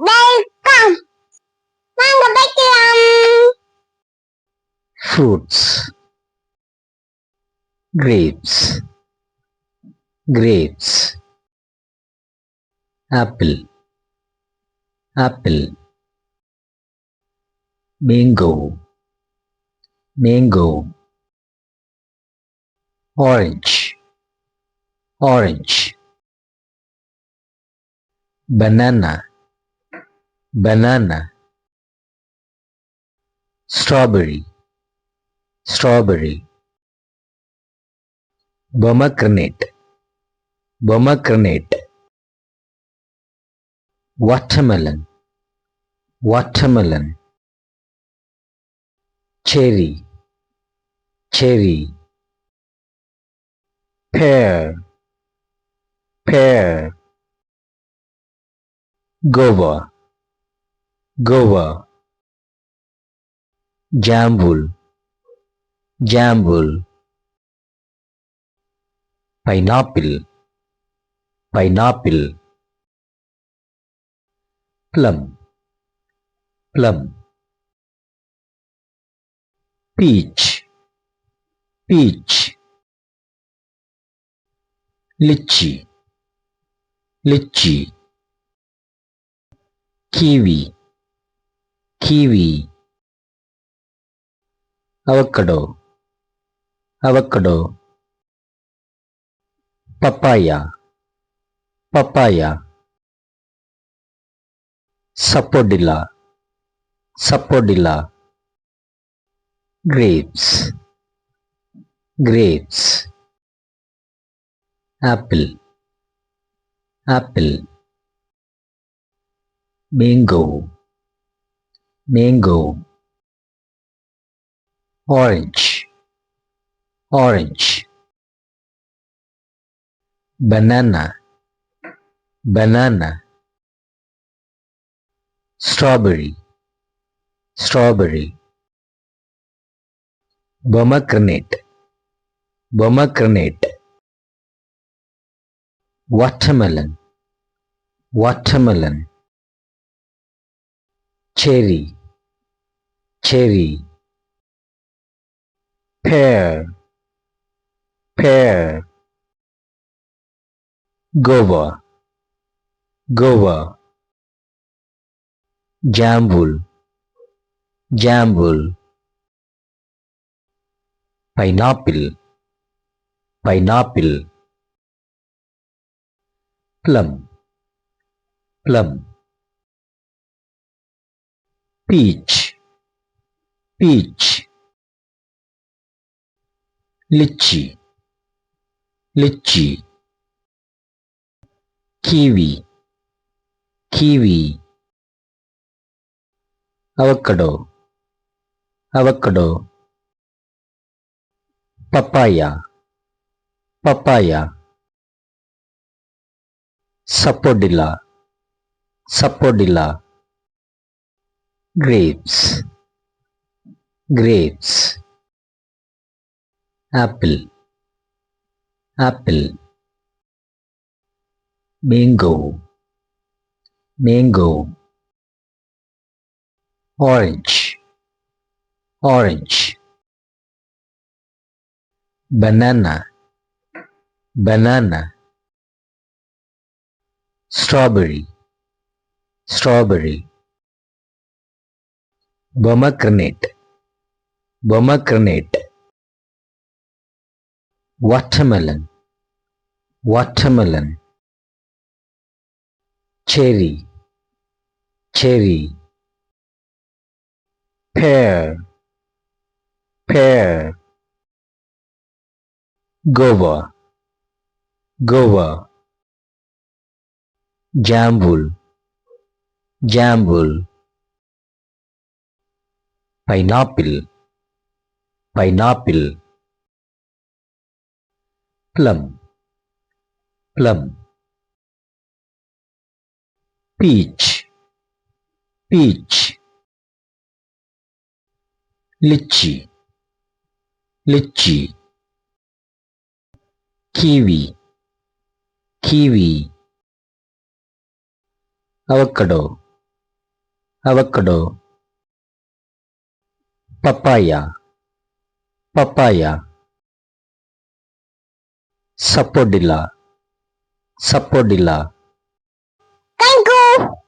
Welcome. வாங்க வைக்கலாம். Fruits. Grapes. Grapes. Apple. Apple. Mango. Mango. Orange. Orange. Banana. Banana. Strawberry. Strawberry. Pomegranate. Pomegranate. Watermelon. Watermelon. Cherry. Cherry. Pear. Pear. Guava. Guava. Jambul. Jambul. Pineapple. Pineapple. Plum. Plum. Peach. Peach. Lychee. Lychee. Kiwi. Kiwi. Avocado. Avocado. Papaya. Papaya. Sapodilla. Sapodilla. Grapes. Grapes. Apple. Apple. Mango. Mango. Orange. Orange. Banana. Banana. Strawberry. Strawberry. Pomegranate. Pomegranate. Watermelon. Watermelon. Cherry. Cherry. Pear. Pear. Guava. Guava. Jambul. Jambul. Pineapple. Pineapple. Plum. Plum. Peach. Peach. Lychee. Lychee. Kiwi. Kiwi. Avocado. Avocado. Papaya. Papaya. Sapodilla. Sapodilla. Grapes. Grapes. Apple. Apple. Mango. Mango. Orange. Orange. Banana. Banana. Strawberry. Strawberry. Pomegranate. Pomegranate. Watermelon. Watermelon. Cherry. Cherry. Pear. Pear. Guava. Guava. Jambul. Jambul. Pineapple. Pineapple. Plum. Plum. Peach. Peach. Lychee. Lychee. Kiwi. Kiwi. Avocado. avocado, papaya, papaya, sapodilla, sapodilla, Kangaroo.